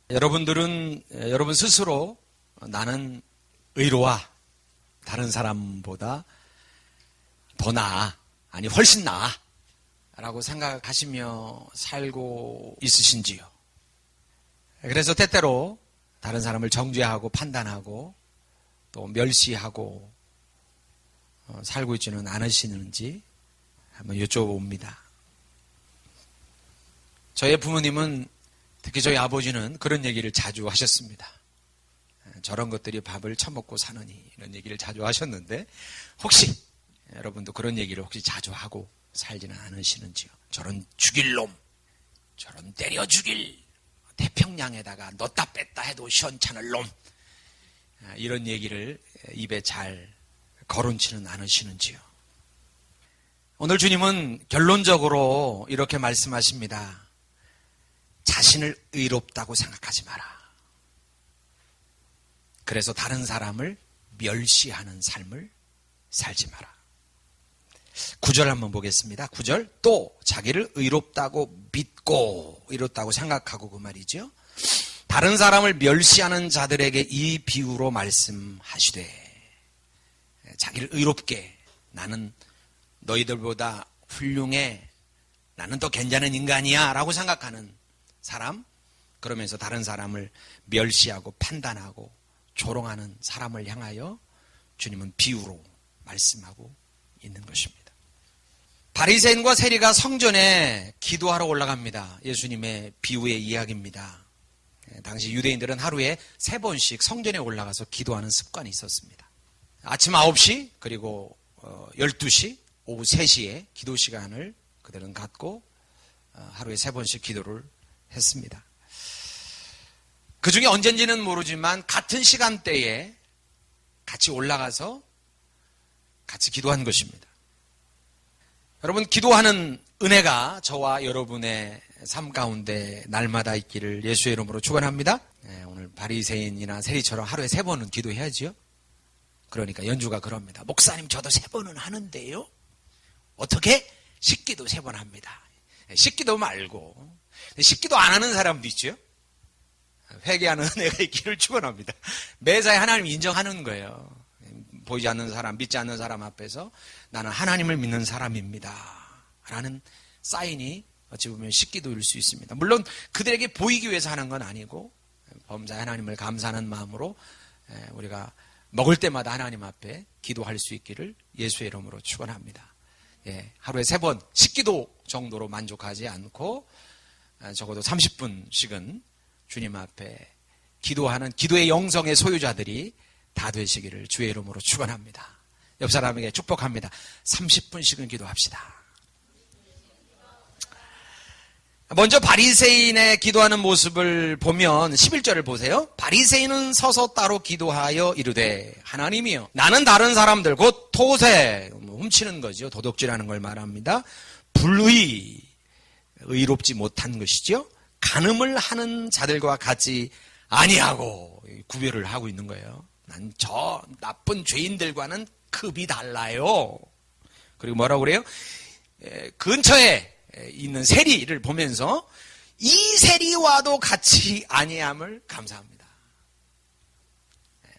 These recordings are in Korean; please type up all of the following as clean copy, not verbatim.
여러분들은 여러분 스스로 나는 의로와 다른 사람보다 더 나아, 아니 훨씬 나아 라고 생각하시며 살고 있으신지요? 그래서 때때로 다른 사람을 정죄하고 판단하고 또 멸시하고 살고 있지는 않으시는지 한번 여쭤봅니다. 저의 부모님은, 특히 저희 아버지는 그런 얘기를 자주 하셨습니다. 저런 것들이 밥을 처먹고 사느니, 이런 얘기를 자주 하셨는데, 혹시 여러분도 그런 얘기를 혹시 자주 하고 살지는 않으시는지요? 저런 죽일 놈, 저런 때려 죽일, 태평양에다가 넣었다 뺐다 해도 시원찮을 놈, 이런 얘기를 입에 잘 거론치는 않으시는지요? 오늘 주님은 결론적으로 이렇게 말씀하십니다. 자신을 의롭다고 생각하지 마라. 그래서 다른 사람을 멸시하는 삶을 살지 마라. 9절 한번 보겠습니다. 9절, 또 자기를 의롭다고 믿고 의롭다고 생각하고, 그 말이죠. 다른 사람을 멸시하는 자들에게 이 비유로 말씀하시되, 자기를 의롭게, 나는 너희들보다 훌륭해, 나는 더 괜찮은 인간이야 라고 생각하는 사람, 그러면서 다른 사람을 멸시하고 판단하고 조롱하는 사람을 향하여 주님은 비유로 말씀하고 있는 것입니다. 바리새인과 세리가 성전에 기도하러 올라갑니다. 예수님의 비유의 이야기입니다. 당시 유대인들은 하루에 3번씩 성전에 올라가서 기도하는 습관이 있었습니다. 아침 9시 그리고 12시, 오후 3시에 기도 시간을 그들은 갖고 하루에 3번씩 기도를 했습니다. 그 중에 언젠지는 모르지만 같은 시간대에 같이 올라가서 같이 기도한 것입니다. 여러분, 기도하는 은혜가 저와 여러분의 삶 가운데 날마다 있기를 예수의 이름으로 축원합니다. 오늘 바리새인이나 세리처럼 하루에 3번은 기도해야지요. 그러니까 연주가 그럽니다. 목사님, 저도 3번은 하는데요. 어떻게? 식기도 3번 합니다. 식기도 말고 식기도 안 하는 사람도 있죠. 회개하는 은혜가 있기를 축원합니다. 매사에 하나님을 인정하는 거예요. 보이지 않는 사람, 믿지 않는 사람 앞에서 나는 하나님을 믿는 사람입니다 라는 사인이 어찌 보면 식기도일 수 있습니다. 물론 그들에게 보이기 위해서 하는 건 아니고 범사에 하나님을 감사하는 마음으로 우리가 먹을 때마다 하나님 앞에 기도할 수 있기를 예수의 이름으로 축원합니다. 하루에 3번 식기도 정도로 만족하지 않고 적어도 30분씩은 주님 앞에 기도하는 기도의 영성의 소유자들이 다 되시기를 주의 이름으로 축원합니다. 옆 사람에게 축복합니다. 30분씩은 기도합시다. 먼저 바리새인의 기도하는 모습을 보면 11절을 보세요. 바리새인은 서서 따로 기도하여 이르되, 하나님이여, 나는 다른 사람들 곧 토세, 훔치는 거죠. 도둑질하는 걸 말합니다. 불의, 의롭지 못한 것이죠. 간음을 하는 자들과 같이 아니하고, 구별을 하고 있는 거예요. 난 저 나쁜 죄인들과는 급이 달라요. 그리고 뭐라고 그래요? 근처에 있는 세리를 보면서 이 세리와도 같이 아니함을 감사합니다.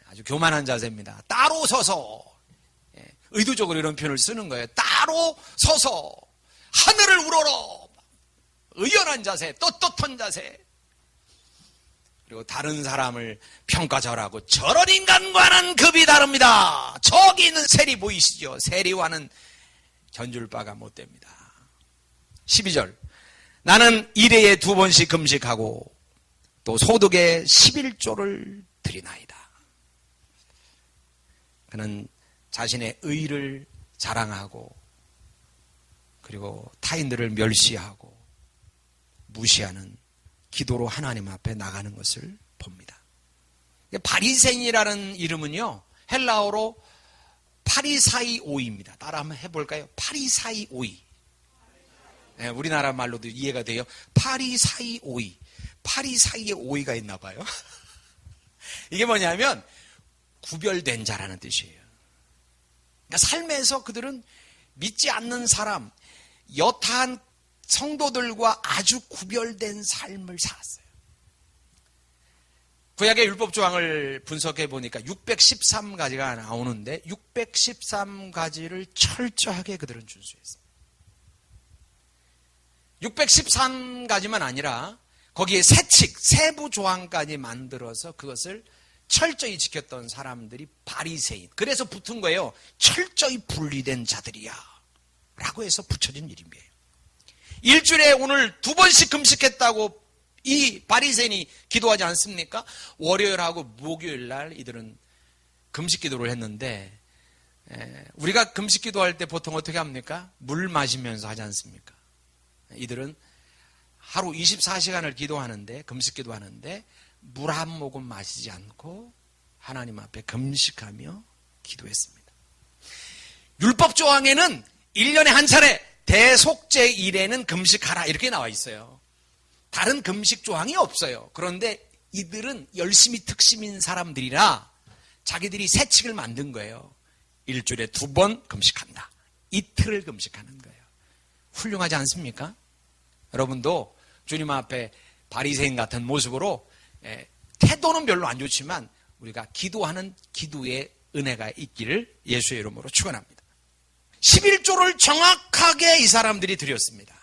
아주 교만한 자세입니다. 따로 서서, 의도적으로 이런 표현을 쓰는 거예요. 따로 서서 하늘을 우러러 의연한 자세, 떳떳한 자세. 그리고 다른 사람을 평가절하고, 저런 인간과는 급이 다릅니다. 저기 있는 세리 보이시죠? 세리와는 견줄 바가 못 됩니다. 12절, 나는 일회에 2번씩 금식하고 또 소득의 11조를 드리나이다. 그는 자신의 의를 자랑하고 그리고 타인들을 멸시하고 무시하는 기도로 하나님 앞에 나가는 것을 봅니다. 바리새인이라는 이름은요, 헬라어로 파리사이오이입니다. 따라 한번 해볼까요? 파리사이오이. 네, 우리나라 말로도 이해가 돼요. 파리사이오이. 파리 사이에 오이가 있나 봐요. 이게 뭐냐면 구별된 자라는 뜻이에요. 그러니까 삶에서 그들은 믿지 않는 사람, 여타한 성도들과 아주 구별된 삶을 살았어요. 구약의 율법 조항을 분석해 보니까 613가지가 나오는데 613가지를 철저하게 그들은 준수했습니다. 613가지만 아니라 거기에 세칙, 세부 조항까지 만들어서 그것을 철저히 지켰던 사람들이 바리새인. 그래서 붙은 거예요. 철저히 분리된 자들이야 라고 해서 붙여진 이름이에요. 일주일에 오늘 2번씩 금식했다고 이 바리새인이 기도하지 않습니까? 월요일하고 목요일 날 이들은 금식 기도를 했는데, 우리가 금식 기도할 때 보통 어떻게 합니까? 물 마시면서 하지 않습니까? 이들은 하루 24시간을 기도하는데, 금식 기도하는데 물 한 모금 마시지 않고 하나님 앞에 금식하며 기도했습니다. 율법 조항에는 1년에 한 차례 대속죄 일에는 금식하라 이렇게 나와 있어요. 다른 금식 조항이 없어요. 그런데 이들은 열심히 특심인 사람들이라 자기들이 세칙을 만든 거예요. 일주일에 2번 금식한다. 이틀을 금식하는 거예요. 훌륭하지 않습니까? 여러분도 주님 앞에 바리새인 같은 모습으로 태도는 별로 안 좋지만 우리가 기도하는 기도의 은혜가 있기를 예수의 이름으로 축원합니다. 11조를 정확하게 이 사람들이 드렸습니다.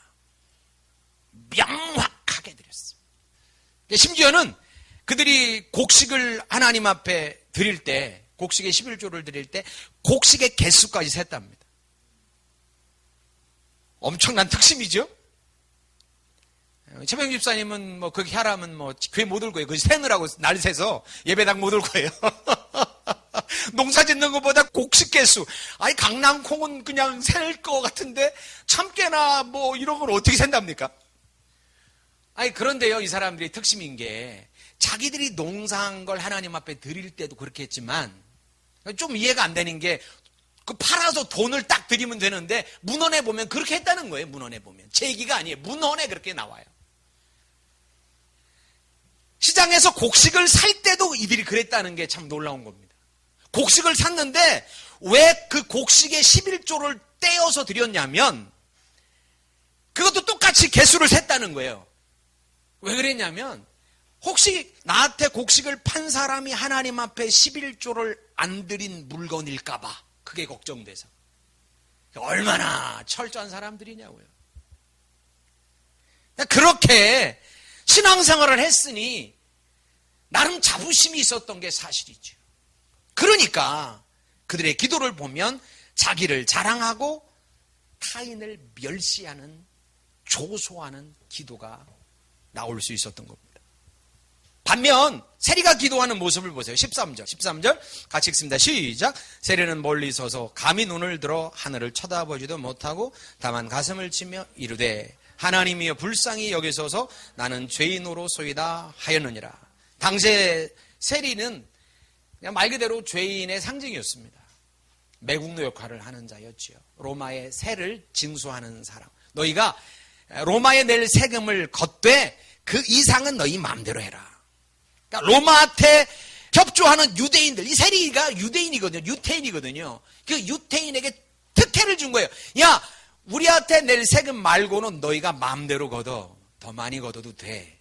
명확하게 드렸습니다. 심지어는 그들이 곡식을 하나님 앞에 드릴 때, 곡식의 11조를 드릴 때 곡식의 개수까지 셌답니다. 엄청난 특심이죠? 최병 집사님은 뭐 그렇게 하라면 뭐 교회 못 올 거예요. 그 세느라고 날 새서 예배당 못 올 거예요. 농사 짓는 것보다 곡식 개수. 아니 강낭콩은 그냥 셀 거 같은데 참깨나 뭐 이런 걸 어떻게 센답니까? 아니 그런데요, 이 사람들이 특심인 게 자기들이 농사한 걸 하나님 앞에 드릴 때도 그렇게 했지만 좀 이해가 안 되는 게 그 팔아서 돈을 딱 드리면 되는데 문헌에 보면 그렇게 했다는 거예요. 문헌에 보면 제 얘기가 아니에요. 문헌에 그렇게 나와요. 시장에서 곡식을 살 때도 이들이 그랬다는 게 참 놀라운 겁니다. 곡식을 샀는데 왜 그 곡식의 11조를 떼어서 드렸냐면 그것도 똑같이 개수를 셌다는 거예요. 왜 그랬냐면 혹시 나한테 곡식을 판 사람이 하나님 앞에 11조를 안 드린 물건일까 봐 그게 걱정돼서. 얼마나 철저한 사람들이냐고요. 그렇게 신앙생활을 했으니 나름 자부심이 있었던 게 사실이죠. 그러니까 그들의 기도를 보면 자기를 자랑하고 타인을 멸시하는, 조소하는 기도가 나올 수 있었던 겁니다. 반면 세리가 기도하는 모습을 보세요. 13절 같이 읽습니다. 시작. 세리는 멀리 서서 감히 눈을 들어 하늘을 쳐다보지도 못하고 다만 가슴을 치며 이르되 하나님이여 불쌍히 여기소서 나는 죄인으로소이다 하였느니라. 당시에 세리는 그냥 말 그대로 죄인의 상징이었습니다. 매국노 역할을 하는 자였지요. 로마의 세를 징수하는 사람. 너희가 로마에 낼 세금을 걷되 그 이상은 너희 마음대로 해라. 그러니까 로마한테 협조하는 유대인들, 이 세리가 유대인이거든요. 유태인이거든요. 그 유태인에게 특혜를 준 거예요. 야, 우리한테 낼 세금 말고는 너희가 마음대로 걷어. 더 많이 걷어도 돼.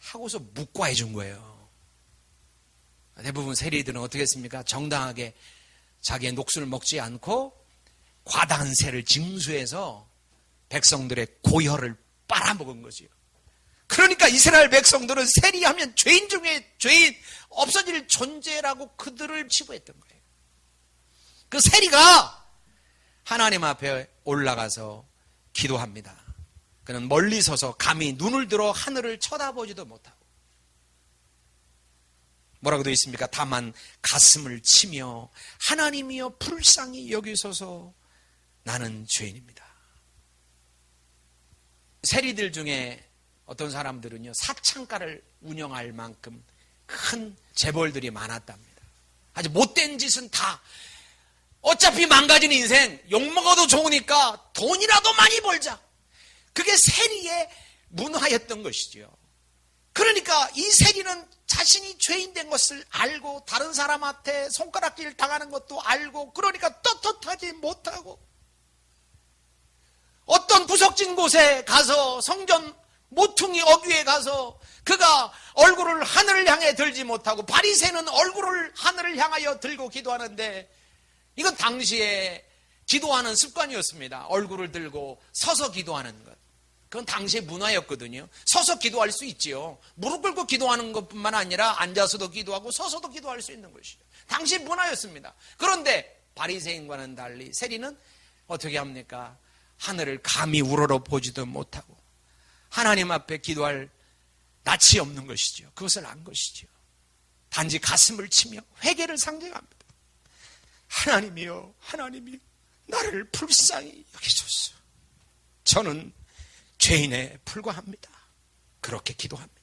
하고서 묵과해 준 거예요. 대부분 세리들은 어떻게 했습니까? 정당하게 자기의 녹수를 먹지 않고 과다한 세를 징수해서 백성들의 고혈을 빨아먹은 거지요. 그러니까 이스라엘 백성들은 세리하면 죄인 중에 죄인, 없어질 존재라고 그들을 치부했던 거예요. 그 세리가 하나님 앞에 올라가서 기도합니다. 그는 멀리 서서 감히 눈을 들어 하늘을 쳐다보지도 못하고 뭐라고 되어 있습니까? 다만 가슴을 치며 하나님이여 불쌍히 여기소서 나는 죄인입니다. 세리들 중에 어떤 사람들은요, 사창가를 운영할 만큼 큰 재벌들이 많았답니다. 아주 못된 짓은 다 어차피 망가진 인생, 욕먹어도 좋으니까 돈이라도 많이 벌자. 그게 세리의 문화였던 것이죠. 그러니까 이 세리는 자신이 죄인 된 것을 알고 다른 사람한테 손가락질 당하는 것도 알고 그러니까 떳떳하지 못하고 어떤 구석진 곳에 가서 성전 모퉁이 어귀에 가서 그가 얼굴을 하늘을 향해 들지 못하고, 바리새인은 얼굴을 하늘을 향하여 들고 기도하는데, 이건 당시에 기도하는 습관이었습니다. 얼굴을 들고 서서 기도하는 것. 그건 당시의 문화였거든요. 서서 기도할 수 있지요. 무릎 꿇고 기도하는 것뿐만 아니라 앉아서도 기도하고 서서도 기도할 수 있는 것이죠. 당시 문화였습니다. 그런데 바리새인과는 달리 세리는 어떻게 합니까? 하늘을 감히 우러러 보지도 못하고 하나님 앞에 기도할 낯이 없는 것이죠. 그것을 안 것이죠. 단지 가슴을 치며 회개를 상징합니다. 하나님이여, 하나님이여, 나를 불쌍히 여기소서. 저는 죄인에 불과합니다. 그렇게 기도합니다.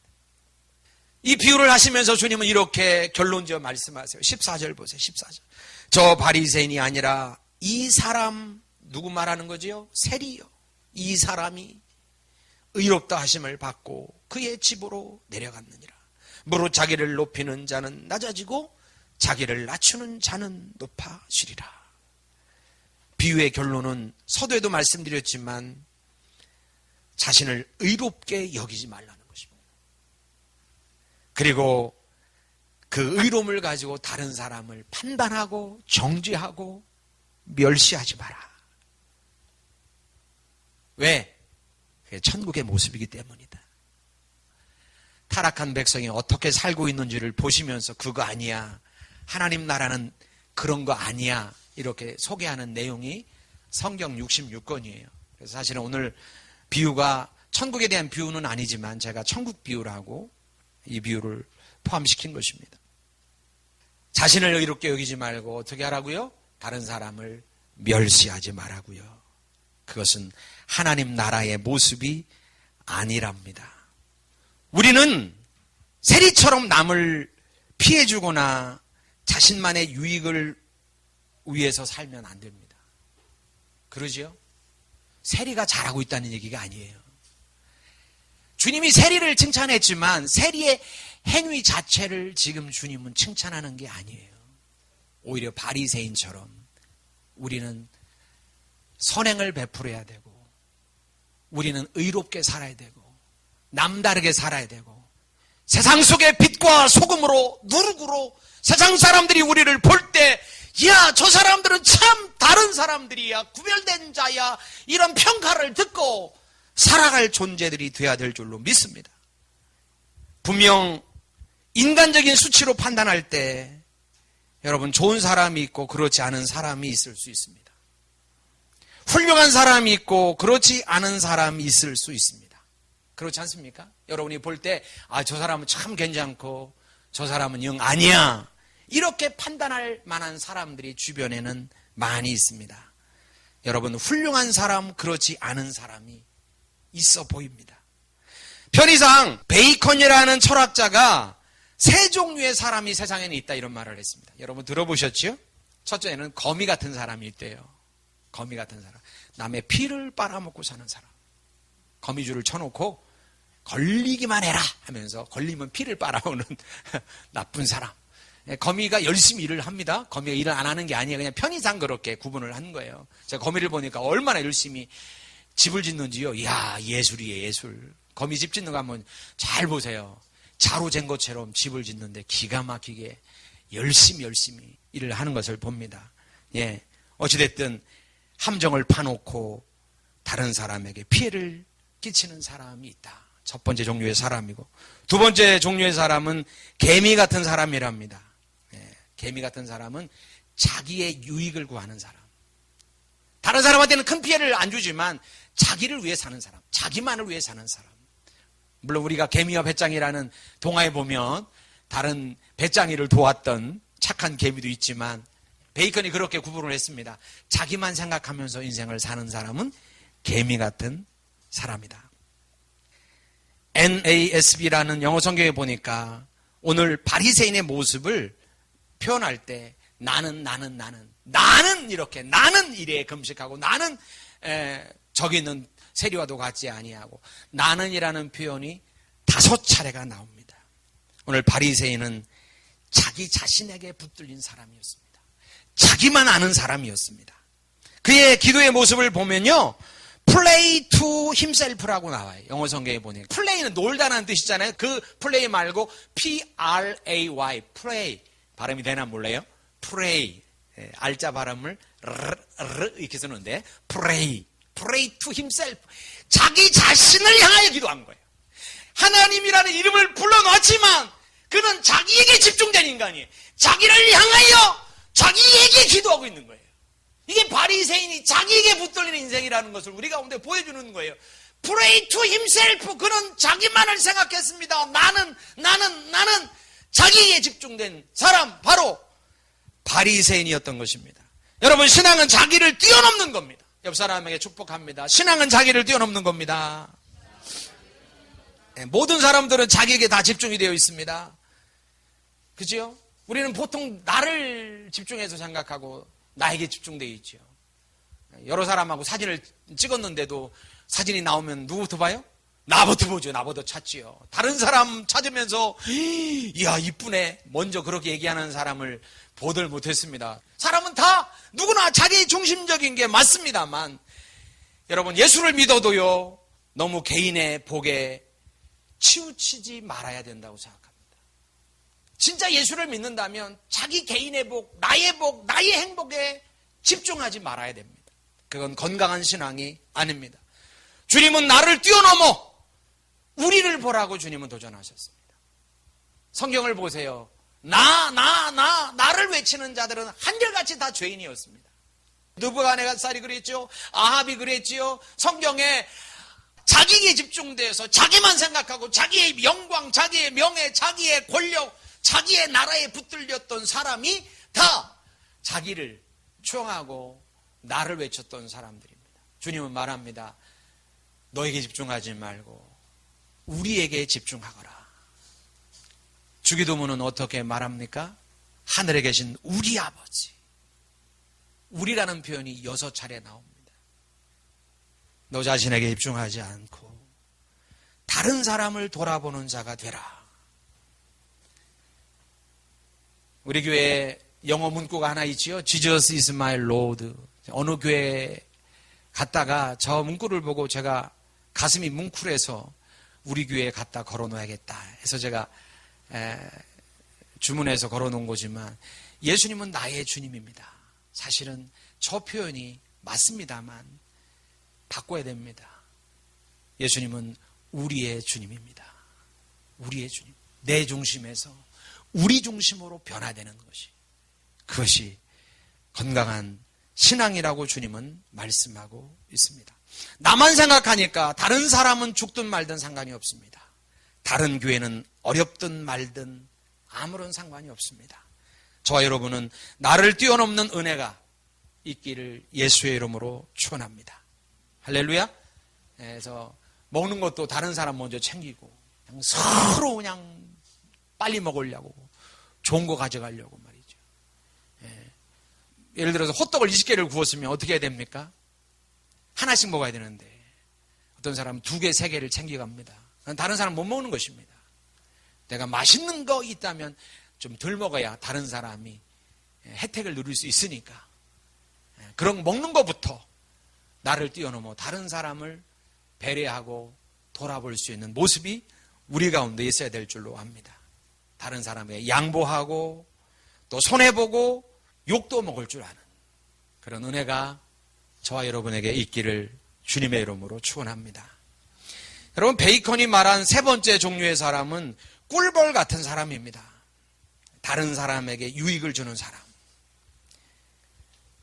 이 비유를 하시면서 주님은 이렇게 결론지어 말씀하세요. 14절 보세요. 14절. 저 바리새인이 아니라 이 사람, 누구 말하는 거지요? 세리요. 이 사람이 의롭다 하심을 받고 그의 집으로 내려갔느니라. 무릇 자기를 높이는 자는 낮아지고 자기를 낮추는 자는 높아지리라. 비유의 결론은 서두에도 말씀드렸지만 자신을 의롭게 여기지 말라는 것입니다. 그리고 그 의로움을 가지고 다른 사람을 판단하고 정죄하고 멸시하지 마라. 왜? 그게 천국의 모습이기 때문이다. 타락한 백성이 어떻게 살고 있는지를 보시면서 그거 아니야, 하나님 나라는 그런 거 아니야, 이렇게 소개하는 내용이 성경 66권이에요. 그래서 사실은 오늘 비유가 천국에 대한 비유는 아니지만 제가 천국 비유라고 이 비유를 포함시킨 것입니다. 자신을 의롭게 여기지 말고 어떻게 하라고요? 다른 사람을 멸시하지 말라고요. 그것은 하나님 나라의 모습이 아니랍니다. 우리는 세리처럼 남을 피해주거나 자신만의 유익을 위해서 살면 안 됩니다. 그러지요? 세리가 잘하고 있다는 얘기가 아니에요. 주님이 세리를 칭찬했지만 세리의 행위 자체를 지금 주님은 칭찬하는 게 아니에요. 오히려 바리새인처럼 우리는 선행을 베풀어야 되고, 우리는 의롭게 살아야 되고, 남다르게 살아야 되고, 세상 속의 빛과 소금으로 누룩으로 세상 사람들이 우리를 볼 때, 야, 저 사람들은 참 다른 사람들이야, 구별된 자야, 이런 평가를 듣고 살아갈 존재들이 되어야 될 줄로 믿습니다. 분명 인간적인 수치로 판단할 때 여러분, 좋은 사람이 있고 그렇지 않은 사람이 있을 수 있습니다. 훌륭한 사람이 있고 그렇지 않은 사람이 있을 수 있습니다. 그렇지 않습니까? 여러분이 볼 때 저 사람은 참 괜찮고 저 사람은 영 아니야, 이렇게 판단할 만한 사람들이 주변에는 많이 있습니다. 여러분, 훌륭한 사람, 그렇지 않은 사람이 있어 보입니다. 편의상 베이컨이라는 철학자가 세 종류의 사람이 세상에는 있다, 이런 말을 했습니다. 여러분 들어보셨죠? 첫째는 거미 같은 사람이 있대요. 거미 같은 사람. 남의 피를 빨아먹고 사는 사람. 거미줄을 쳐놓고 걸리기만 해라 하면서 걸리면 피를 빨아오는 나쁜 사람. 거미가 열심히 일을 합니다. 거미가 일을 안 하는 게 아니에요. 그냥 편의상 그렇게 구분을 하는 거예요. 제가 거미를 보니까 얼마나 열심히 집을 짓는지요. 이야, 예술이에요, 예술. 거미 집 짓는 거 한번 잘 보세요. 자로 잰 것처럼 집을 짓는데 기가 막히게 열심히 일을 하는 것을 봅니다. 예, 어찌됐든 함정을 파놓고 다른 사람에게 피해를 끼치는 사람이 있다. 첫 번째 종류의 사람이고, 두 번째 종류의 사람은 개미 같은 사람이랍니다. 예, 개미 같은 사람은 자기의 유익을 구하는 사람. 다른 사람한테는 큰 피해를 안 주지만 자기를 위해 사는 사람, 자기만을 위해 사는 사람. 물론 우리가 개미와 배짱이라는 동화에 보면 다른 배짱이를 도왔던 착한 개미도 있지만, 베이컨이 그렇게 구분을 했습니다. 자기만 생각하면서 인생을 사는 사람은 개미 같은 사람이다. NASB라는 영어 성경에 보니까 오늘 바리새인의 모습을 표현할 때 나는 이렇게, 나는 이래 금식하고, 나는 저기 있는 세리와도 같지 아니하고, 나는이라는 표현이 5차례가 나옵니다. 오늘 바리새인은 자기 자신에게 붙들린 사람이었습니다. 자기만 아는 사람이었습니다. 그의 기도의 모습을 보면요, play to himself라고 나와요. 영어 성경에 보니까. play는 놀다라는 뜻이잖아요. 그 play 말고 P-R-A-Y, play. 발음이 되나 몰라요? pray. 알자 발음을 이렇게 쓰는데 pray to himself. 자기 자신을 향하여 기도한 거예요. 하나님이라는 이름을 불러놨지만 그는 자기에게 집중된 인간이에요. 자기를 향하여 자기에게 기도하고 있는 거예요. 이게 바리새인이 자기에게 붙들리는 인생이라는 것을 우리 가운데 보여주는 거예요. Pray to himself. 그는 자기만을 생각했습니다. 나는 자기에게 집중된 사람, 바로 바리새인이었던 것입니다. 여러분, 신앙은 자기를 뛰어넘는 겁니다. 옆 사람에게 축복합니다. 신앙은 자기를 뛰어넘는 겁니다. 모든 사람들은 자기에게 다 집중이 되어 있습니다. 그죠? 우리는 보통 나를 집중해서 생각하고 나에게 집중되어 있죠. 여러 사람하고 사진을 찍었는데도 사진이 나오면 누구부터 봐요? 나부터 보죠. 나부터 찾지요. 다른 사람 찾으면서 이야 이쁘네 먼저 그렇게 얘기하는 사람을 보들 못했습니다. 사람은 다 누구나 자기 중심적인 게 맞습니다만 여러분, 예수를 믿어도요 너무 개인의 복에 치우치지 말아야 된다고 생각합니다. 진짜 예수를 믿는다면 자기 개인의 복, 나의 행복에 집중하지 말아야 됩니다. 그건 건강한 신앙이 아닙니다. 주님은 나를 뛰어넘어 우리를 보라고 주님은 도전하셨습니다. 성경을 보세요. 나를 외치는 자들은 한결같이 다 죄인이었습니다. 느부갓네살이 그랬죠. 아합이 그랬지요. 성경에 자기에 집중돼서 자기만 생각하고 자기의 영광, 자기의 명예, 자기의 권력, 자기의 나라에 붙들렸던 사람이 다 자기를 추앙하고 나를 외쳤던 사람들입니다. 주님은 말합니다. 너에게 집중하지 말고 우리에게 집중하거라. 주기도문은 어떻게 말합니까? 하늘에 계신 우리 아버지. 우리라는 표현이 6차례 나옵니다. 너 자신에게 집중하지 않고 다른 사람을 돌아보는 자가 되라. 우리 교회에 영어 문구가 하나 있지요. Jesus is my Lord. 어느 교회에 갔다가 저 문구를 보고 제가 가슴이 뭉클해서 우리 교회에 갖다 걸어놓아야겠다 해서 제가 주문해서 걸어놓은 거지만 예수님은 나의 주님입니다. 사실은 저 표현이 맞습니다만 바꿔야 됩니다. 예수님은 우리의 주님입니다. 우리의 주님. 내 중심에서 우리 중심으로 변화되는 것이, 그것이 건강한 신앙이라고 주님은 말씀하고 있습니다. 나만 생각하니까 다른 사람은 죽든 말든 상관이 없습니다. 다른 교회는 어렵든 말든 아무런 상관이 없습니다. 저와 여러분은 나를 뛰어넘는 은혜가 있기를 예수의 이름으로 축원합니다. 할렐루야. 그래서 먹는 것도 다른 사람 먼저 챙기고 그냥 서로 그냥 빨리 먹으려고 좋은 거 가져가려고 말이죠. 예를 들어서 호떡을 20개를 구웠으면 어떻게 해야 됩니까? 하나씩 먹어야 되는데 어떤 사람은 2개, 3개를 챙겨갑니다. 다른 사람 못 먹는 것입니다. 내가 맛있는 거 있다면 좀 덜 먹어야 다른 사람이 혜택을 누릴 수 있으니까 그런 먹는 것부터 나를 뛰어넘어 다른 사람을 배려하고 돌아볼 수 있는 모습이 우리 가운데 있어야 될 줄로 압니다. 다른 사람에게 양보하고 또 손해보고 욕도 먹을 줄 아는 그런 은혜가 저와 여러분에게 있기를 주님의 이름으로 축원합니다. 여러분, 베이컨이 말한 세 번째 종류의 사람은 꿀벌 같은 사람입니다. 다른 사람에게 유익을 주는 사람.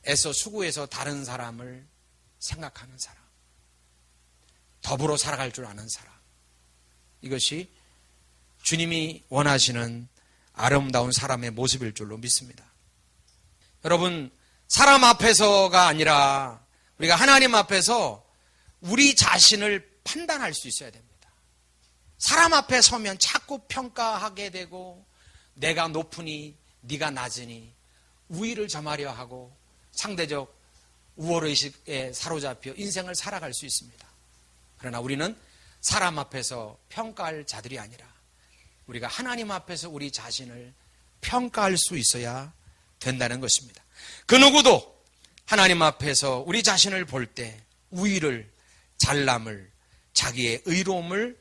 애써 수고해서 다른 사람을 생각하는 사람. 더불어 살아갈 줄 아는 사람. 이것이 주님이 원하시는 아름다운 사람의 모습일 줄로 믿습니다. 여러분, 사람 앞에서가 아니라 우리가 하나님 앞에서 우리 자신을 판단할 수 있어야 됩니다. 사람 앞에 서면 자꾸 평가하게 되고 내가 높으니 네가 낮으니 우위를 점하려 하고 상대적 우월의식에 사로잡혀 인생을 살아갈 수 있습니다. 그러나 우리는 사람 앞에서 평가할 자들이 아니라 우리가 하나님 앞에서 우리 자신을 평가할 수 있어야 된다는 것입니다. 그 누구도 하나님 앞에서 우리 자신을 볼 때 우위를 잘남을, 자기의 의로움을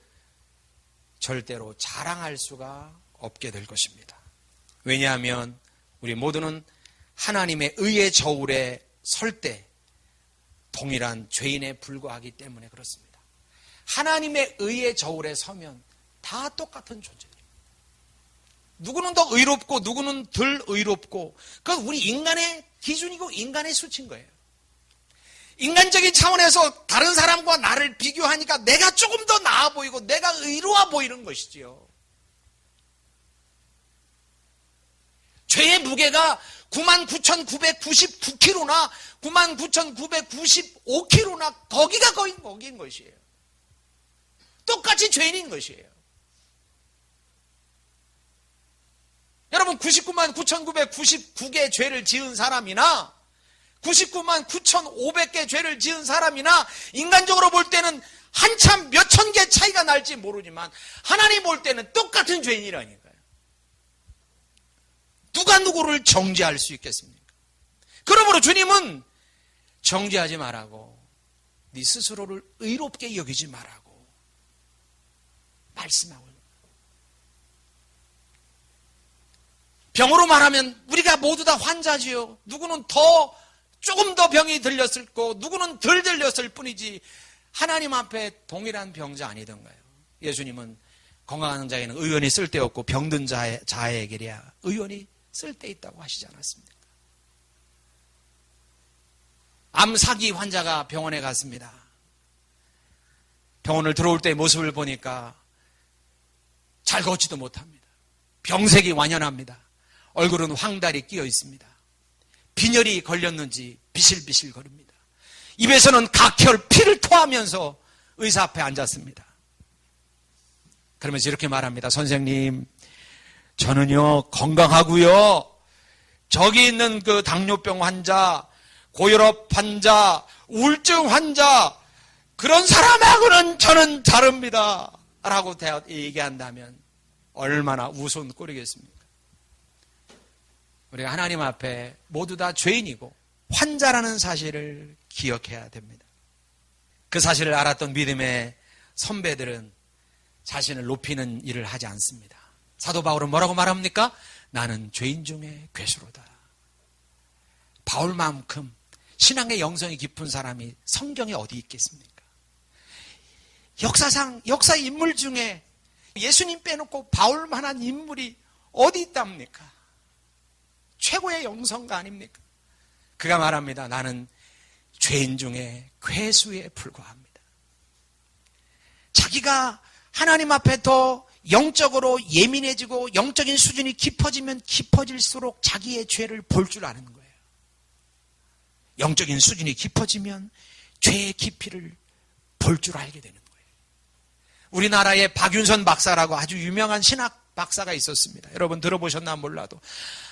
절대로 자랑할 수가 없게 될 것입니다. 왜냐하면 우리 모두는 하나님의 의의 저울에 설 때 동일한 죄인에 불과하기 때문에 그렇습니다. 하나님의 의의 저울에 서면 다 똑같은 존재예요. 누구는 더 의롭고 누구는 덜 의롭고, 그건 우리 인간의 기준이고 인간의 수치인 거예요. 인간적인 차원에서 다른 사람과 나를 비교하니까 내가 조금 더 나아 보이고 내가 의로워 보이는 것이지요. 죄의 무게가 99,999kg나 99,995kg나 거기가 거긴 것이에요. 똑같이 죄인인 것이에요. 여러분, 999,999개의 죄를 지은 사람이나 999,500개 죄를 지은 사람이나 인간적으로 볼 때는 한참 몇천 개 차이가 날지 모르지만 하나님 볼 때는 똑같은 죄인이라니까요. 누가 누구를 정죄할 수 있겠습니까? 그러므로 주님은 정죄하지 말라고, 네 스스로를 의롭게 여기지 말라고 말씀하고 있습니다. 병으로 말하면 우리가 모두 다 환자지요. 누구는 조금 더 병이 들렸을 거, 누구는 덜 들렸을 뿐이지 하나님 앞에 동일한 병자 아니던가요? 예수님은 건강한 자에는 의원이 쓸데없고 병든 자에게야 의원이 쓸데있다고 하시지 않았습니까? 암 사기 환자가 병원에 갔습니다. 병원을 들어올 때 모습을 보니까 잘 걷지도 못합니다. 병색이 완연합니다. 얼굴은 황달이 끼어 있습니다. 빈혈이 걸렸는지 비실비실 거립니다. 입에서는 각혈, 피를 토하면서 의사 앞에 앉았습니다. 그러면서 이렇게 말합니다. 선생님, 저는요 건강하고요, 저기 있는 그 당뇨병 환자, 고혈압 환자, 우울증 환자, 그런 사람하고는 저는 다릅니다 라고 얘기한다면 얼마나 우스운 꼴이겠습니까? 우리가 하나님 앞에 모두 다 죄인이고 환자라는 사실을 기억해야 됩니다. 그 사실을 알았던 믿음의 선배들은 자신을 높이는 일을 하지 않습니다. 사도 바울은 뭐라고 말합니까? 나는 죄인 중에 괴수로다. 바울만큼 신앙의 영성이 깊은 사람이 성경에 어디 있겠습니까? 역사 인물 중에 예수님 빼놓고 바울만한 인물이 어디 있답니까? 최고의 영성가 아닙니까? 그가 말합니다. 나는 죄인 중에 괴수에 불과합니다. 자기가 하나님 앞에 더 영적으로 예민해지고 영적인 수준이 깊어지면 깊어질수록 자기의 죄를 볼 줄 아는 거예요. 영적인 수준이 깊어지면 죄의 깊이를 볼 줄 알게 되는 거예요. 우리나라에 박윤선 박사라고 아주 유명한 신학 박사가 있었습니다. 여러분 들어보셨나 몰라도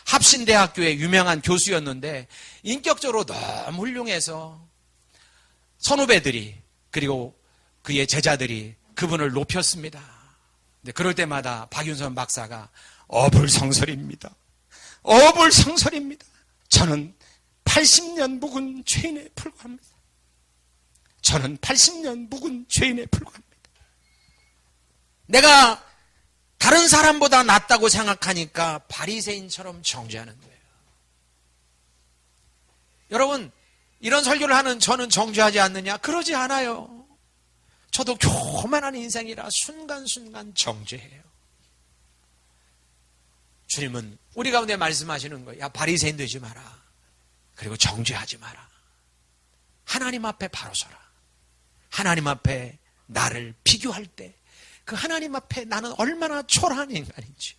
합신대학교의 유명한 교수였는데 인격적으로 너무 훌륭해서 선후배들이 그리고 그의 제자들이 그분을 높였습니다. 근데 그럴 때마다 박윤선 박사가 어불성설입니다. 어불성설입니다. 저는 80년 묵은 죄인에 불과합니다. 저는 80년 묵은 죄인에 불과합니다. 내가 다른 사람보다 낫다고 생각하니까 바리새인처럼 정죄하는 거예요. 여러분, 이런 설교를 하는 저는 정죄하지 않느냐? 그러지 않아요. 저도 교만한 인생이라 순간순간 정죄해요. 주님은 우리 가운데 말씀하시는 거예요. 야, 바리새인 되지 마라. 그리고 정죄하지 마라. 하나님 앞에 바로 서라. 하나님 앞에 나를 비교할 때 그 하나님 앞에 나는 얼마나 초라한 인간인지,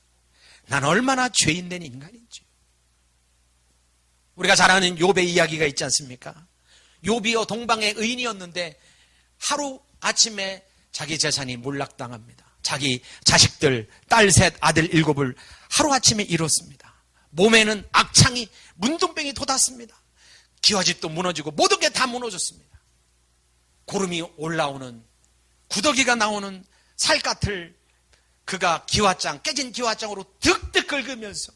나는 얼마나 죄인된 인간인지. 우리가 잘 아는 욥의 이야기가 있지 않습니까? 욥이요 동방의 의인이었는데 하루 아침에 자기 재산이 몰락당합니다. 자기 자식들 딸 셋 아들 7을 하루아침에 잃었습니다. 몸에는 악창이 문둥병이 돋았습니다. 기와집도 무너지고 모든 게 다 무너졌습니다. 구름이 올라오는, 구더기가 나오는 살갗을 그가 깨진 기와장으로 득득 긁으면서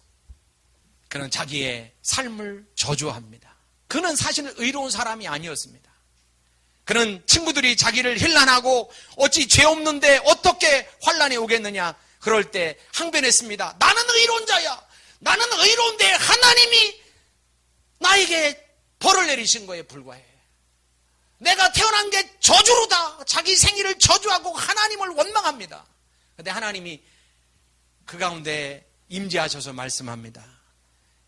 그는 자기의 삶을 저주합니다. 그는 사실 의로운 사람이 아니었습니다. 그는 친구들이 자기를 힐난하고 어찌 죄 없는데 어떻게 환난이 오겠느냐. 그럴 때 항변했습니다. 나는 의로운 자야. 나는 의로운데 하나님이 나에게 벌을 내리신 거에 불과해. 내가 태어난 게 저주로다. 자기 생일을 저주하고 하나님을 원망합니다. 그런데 하나님이 그 가운데 임재하셔서 말씀합니다.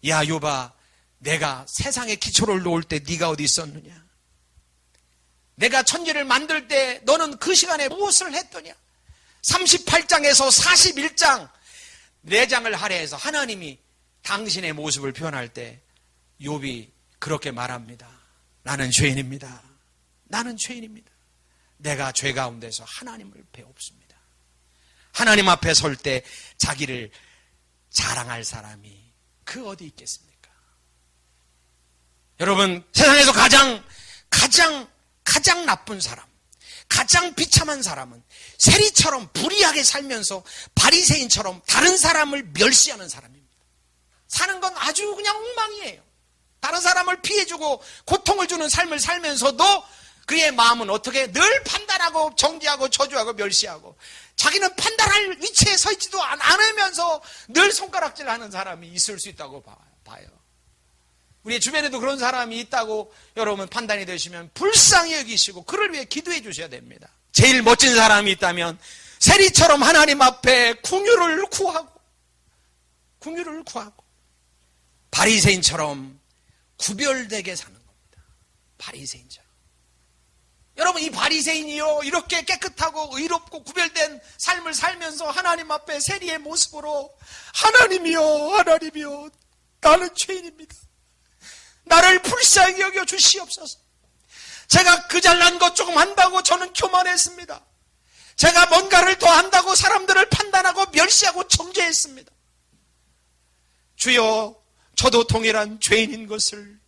야 욥아, 내가 세상의 기초를 놓을 때 네가 어디 있었느냐? 내가 천지를 만들 때 너는 그 시간에 무엇을 했더냐? 38장에서 41장 4장을 할애해서 하나님이 당신의 모습을 표현할 때 욥이 그렇게 말합니다. 나는 죄인입니다. 나는 죄인입니다. 내가 죄 가운데서 하나님을 배웁습니다. 하나님 앞에 설 때 자기를 자랑할 사람이 그 어디 있겠습니까? 여러분, 세상에서 가장 나쁜 사람, 가장 비참한 사람은 세리처럼 불의하게 살면서 바리새인처럼 다른 사람을 멸시하는 사람입니다. 사는 건 아주 그냥 엉망이에요. 다른 사람을 피해주고 고통을 주는 삶을 살면서도 그의 마음은 어떻게 늘 판단하고 정죄하고 저주하고 멸시하고 자기는 판단할 위치에 서 있지도 않으면서 늘 손가락질하는 사람이 있을 수 있다고 봐요. 우리 주변에도 그런 사람이 있다고 여러분 판단이 되시면 불쌍히 여기시고 그를 위해 기도해 주셔야 됩니다. 제일 멋진 사람이 있다면 세리처럼 하나님 앞에 긍휼을 구하고 바리새인처럼 구별되게 사는 겁니다. 바리새인처럼. 여러분, 이 바리새인이요, 이렇게 깨끗하고 의롭고 구별된 삶을 살면서 하나님 앞에 세리의 모습으로 하나님이요, 나는 죄인입니다. 나를 불쌍히 여겨 주시옵소서. 제가 그 잘난 것 조금 한다고 저는 교만했습니다. 제가 뭔가를 더 한다고 사람들을 판단하고 멸시하고 정죄했습니다. 주여, 저도 동일한 죄인인 것을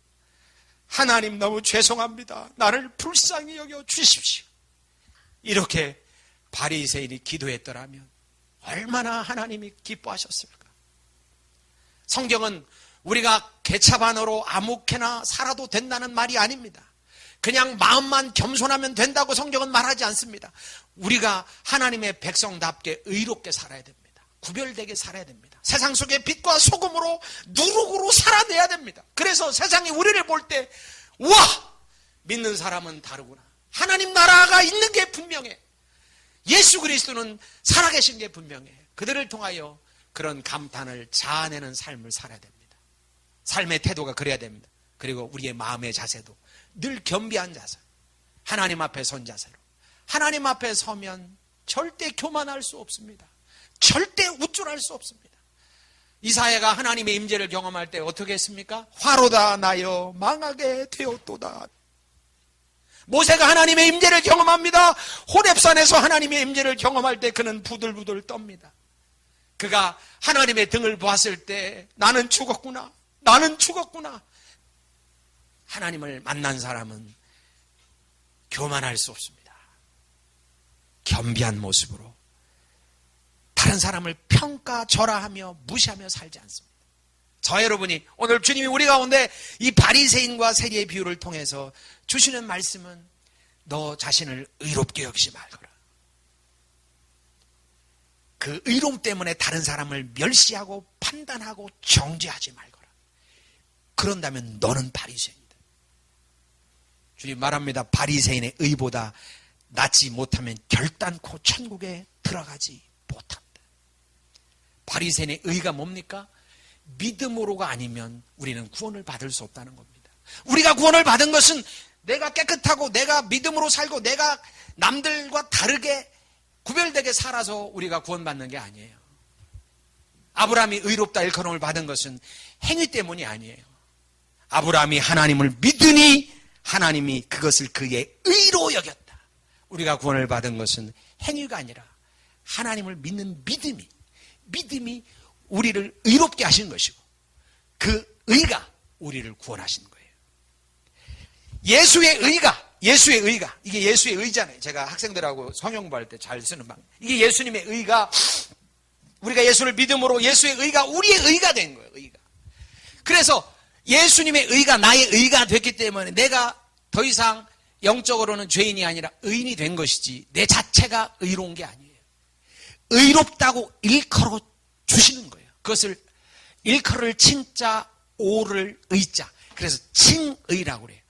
하나님 너무 죄송합니다. 나를 불쌍히 여겨 주십시오. 이렇게 바리새인이 기도했더라면 얼마나 하나님이 기뻐하셨을까. 성경은 우리가 개차반으로 아무렇게나 살아도 된다는 말이 아닙니다. 그냥 마음만 겸손하면 된다고 성경은 말하지 않습니다. 우리가 하나님의 백성답게 의롭게 살아야 됩니다. 구별되게 살아야 됩니다. 세상 속의 빛과 소금으로 누룩으로 살아내야 됩니다. 그래서 세상이 우리를 볼 때 우와! 믿는 사람은 다르구나. 하나님 나라가 있는 게 분명해. 예수 그리스도는 살아계신 게 분명해. 그들을 통하여 그런 감탄을 자아내는 삶을 살아야 됩니다. 삶의 태도가 그래야 됩니다. 그리고 우리의 마음의 자세도 늘 겸비한 자세, 하나님 앞에 선 자세로. 하나님 앞에 서면 절대 교만할 수 없습니다. 절대 우쭐할 수 없습니다. 이사야가 하나님의 임재를 경험할 때 어떻게 했습니까? 화로다 나여 망하게 되었도다. 모세가 하나님의 임재를 경험합니다. 호렙산에서 하나님의 임재를 경험할 때 그는 부들부들 떱니다. 그가 하나님의 등을 보았을 때 나는 죽었구나. 하나님을 만난 사람은 교만할 수 없습니다. 겸비한 모습으로 다른 사람을 평가절하하며 무시하며 살지 않습니다. 저 여러분이 오늘 주님이 우리 가운데 이 바리새인과 세리의 비유를 통해서 주시는 말씀은 너 자신을 의롭게 여기지 말거라. 그 의로움 때문에 다른 사람을 멸시하고 판단하고 정죄하지 말거라. 그런다면 너는 바리새인이다. 주님 말합니다. 바리새인의 의보다 낫지 못하면 결단코 천국에 들어가지 못한다. 바리새인의 의가 뭡니까? 믿음으로가 아니면 우리는 구원을 받을 수 없다는 겁니다. 우리가 구원을 받은 것은 내가 깨끗하고 내가 믿음으로 살고 내가 남들과 다르게 구별되게 살아서 우리가 구원받는 게 아니에요. 아브라함이 의롭다 일컬음을 받은 것은 행위 때문이 아니에요. 아브라함이 하나님을 믿으니 하나님이 그것을 그의 의로 여겼다. 우리가 구원을 받은 것은 행위가 아니라 하나님을 믿는 믿음이 우리를 의롭게 하신 것이고 그 의가 우리를 구원하신 거예요. 예수의 의가 이게 예수의 의잖아요. 제가 학생들하고 성경 공부할 때 잘 쓰는 방법. 이게 예수님의 의가 우리가 예수를 믿음으로 예수의 의가 우리의 의가 된 거예요. 의가. 그래서 예수님의 의가 나의 의가 됐기 때문에 내가 더 이상 영적으로는 죄인이 아니라 의인이 된 것이지 내 자체가 의로운 게 아니에요. 의롭다고 일컬어 주시는 거예요. 그것을 일컬을 친자, 오를 의자. 그래서 칭의라고 그래요.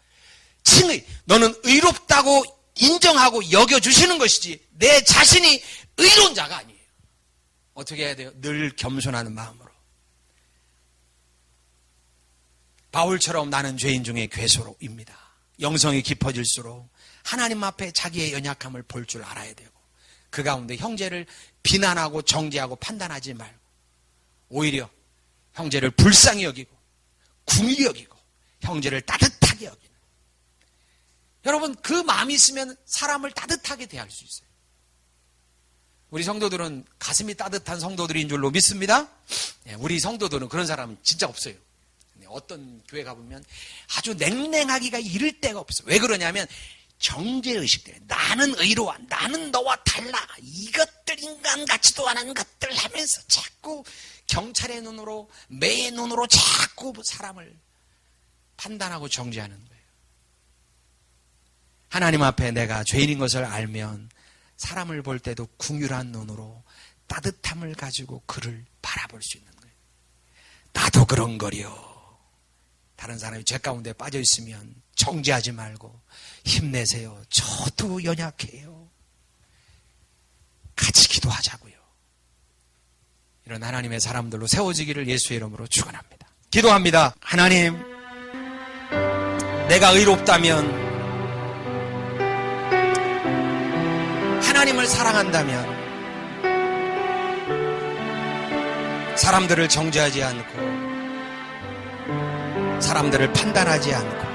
칭의. 너는 의롭다고 인정하고 여겨주시는 것이지 내 자신이 의로운 자가 아니에요. 어떻게 해야 돼요? 늘 겸손하는 마음으로. 바울처럼 나는 죄인 중에 괴소로입니다. 영성이 깊어질수록 하나님 앞에 자기의 연약함을 볼 줄 알아야 되고 그 가운데 형제를 비난하고 정죄하고 판단하지 말고 오히려 형제를 불쌍히 여기고 궁히 여기고 형제를 따뜻하게 여기는, 여러분 그 마음이 있으면 사람을 따뜻하게 대할 수 있어요. 우리 성도들은 가슴이 따뜻한 성도들인 줄로 믿습니다. 우리 성도들은 그런 사람은 진짜 없어요. 어떤 교회 가보면 아주 냉랭하기가 이를 데가 없어요. 왜 그러냐면 정죄의식 때문에 나는 의로워, 나는 너와 달라, 이것들 인간 같지도 않은 것들 하면서 자꾸 경찰의 눈으로, 매의 눈으로 자꾸 사람을 판단하고 정죄하는 거예요. 하나님 앞에 내가 죄인인 것을 알면 사람을 볼 때도 긍휼한 눈으로 따뜻함을 가지고 그를 바라볼 수 있는 거예요. 나도 그런 거려. 다른 사람이 죄 가운데 빠져 있으면 정죄하지 말고 힘내세요. 저도 연약해요. 같이 기도하자고요. 이런 하나님의 사람들로 세워지기를 예수의 이름으로 축원합니다. 기도합니다. 하나님, 내가 의롭다면, 하나님을 사랑한다면 사람들을 정죄하지 않고 사람들을 판단하지 않고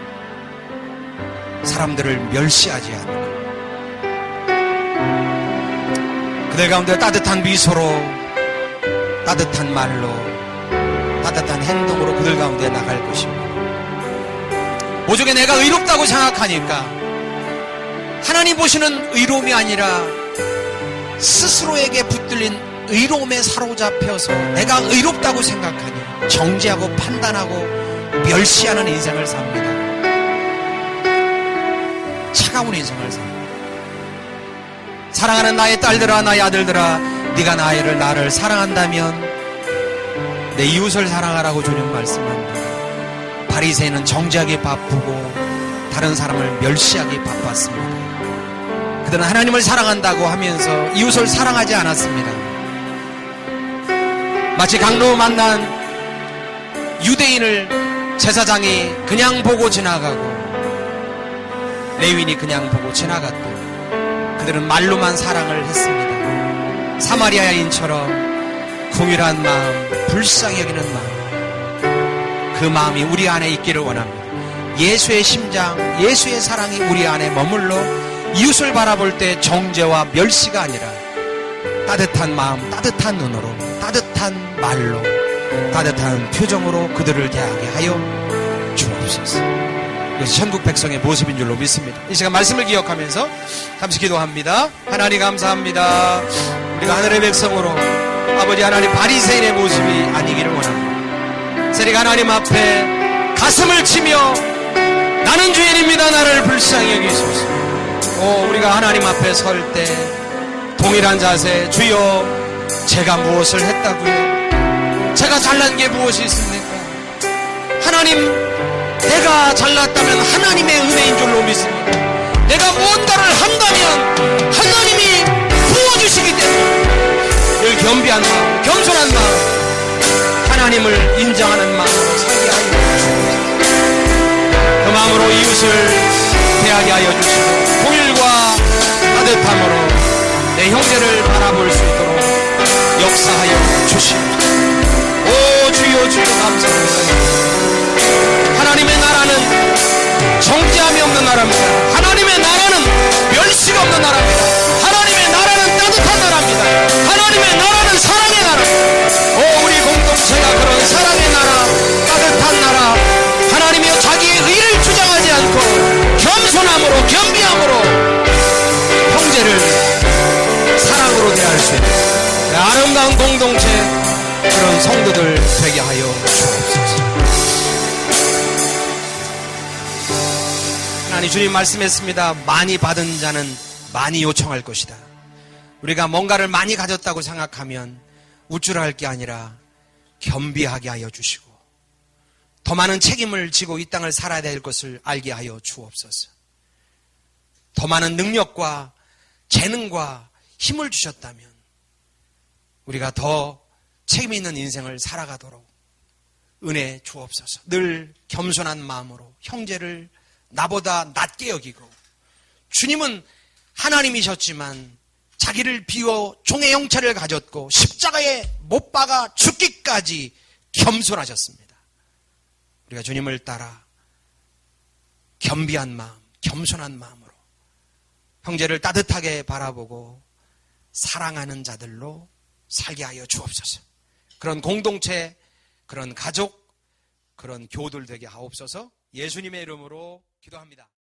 사람들을 멸시하지 않고 그들 가운데 따뜻한 미소로, 따뜻한 말로, 따뜻한 행동으로 그들 가운데 나갈 것이고, 오죽에 내가 의롭다고 생각하니까 하나님 보시는 의로움이 아니라 스스로에게 붙들린 의로움에 사로잡혀서 내가 의롭다고 생각하니 정죄하고 판단하고 멸시하는 인생을 삽니다. 차가운 인생을 삽니다. 사랑하는 나의 딸들아, 나의 아들들아, 네가 나를 사랑한다면 내 이웃을 사랑하라고 주님 말씀합니다. 바리새인은 정죄하기 바쁘고 다른 사람을 멸시하기 바빴습니다. 그들은 하나님을 사랑한다고 하면서 이웃을 사랑하지 않았습니다. 마치 강로 만난 유대인을 제사장이 그냥 보고 지나가고 레위인이 그냥 보고 지나갔고 그들은 말로만 사랑을 했습니다. 사마리아인처럼 긍휼한 마음, 불쌍히 여기는 마음, 그 마음이 우리 안에 있기를 원합니다. 예수의 심장, 예수의 사랑이 우리 안에 머물러 이웃을 바라볼 때 정죄와 멸시가 아니라 따뜻한 마음, 따뜻한 눈으로, 따뜻한 말로, 따뜻한 표정으로 그들을 대하게 하여 주옵소서. 이것이 천국 백성의 모습인 줄로 믿습니다. 이 시간 말씀을 기억하면서 잠시 기도합니다. 하나님 감사합니다. 우리가 하늘의 백성으로 아버지 하나님 바리새인의 모습이 아니기를 원합니다. 세리가 하나님 앞에 가슴을 치며 나는 죄인입니다. 나를 불쌍히 여기소서. 우리가 하나님 앞에 설 때 동일한 자세, 주여 제가 무엇을 했다고요? 제가 잘난 게 무엇이 있습니까? 하나님, 내가 잘났다면 하나님의 은혜인 줄로 믿습니다. 내가 무언가를 한다면 하나님이 부어주시기 때문에 늘 겸비한 마음, 겸손한 마음, 하나님을 인정하는 마음으로 살게 하여 주옵소서. 그 마음으로 이웃을 대하게 하여 주시고 긍휼과 따뜻함으로 내 형제를 바라볼 수 있도록 역사하여 주시옵소서. 오 주여, 주여 감사합니다. 하나님의 나라는 정죄함이 없는 나라입니다. 하나님의 나라는 멸시가 없는 나라입니다. 하나님의 나라는 따뜻한 나라입니다. 하나님의 나라는 사랑의 나라. 우리 공동체가 그런 사랑의 나라, 따뜻한 나라, 하나님이여 자기의 의를 주장하지 않고 겸손함으로, 겸비함으로 형제를 사랑으로 대할 수 있는 아름다운 공동체, 그런 성도들 되게 하여 주옵소서. 아니, 주님 말씀했습니다. 많이 받은 자는 많이 요청할 것이다. 우리가 뭔가를 많이 가졌다고 생각하면 우쭐할 게 아니라 겸비하게 하여 주시고 더 많은 책임을 지고 이 땅을 살아야 될 것을 알게 하여 주옵소서. 더 많은 능력과 재능과 힘을 주셨다면 우리가 더 책임 있는 인생을 살아가도록 은혜 주옵소서. 늘 겸손한 마음으로 형제를 나보다 낮게 여기고, 주님은 하나님이셨지만 자기를 비워 종의 형체를 가졌고 십자가에 못 박아 죽기까지 겸손하셨습니다. 우리가 주님을 따라 겸비한 마음, 겸손한 마음으로 형제를 따뜻하게 바라보고 사랑하는 자들로 살게 하여 주옵소서. 그런 공동체, 그런 가족, 그런 교우들 되게 하옵소서. 예수님의 이름으로 기도합니다.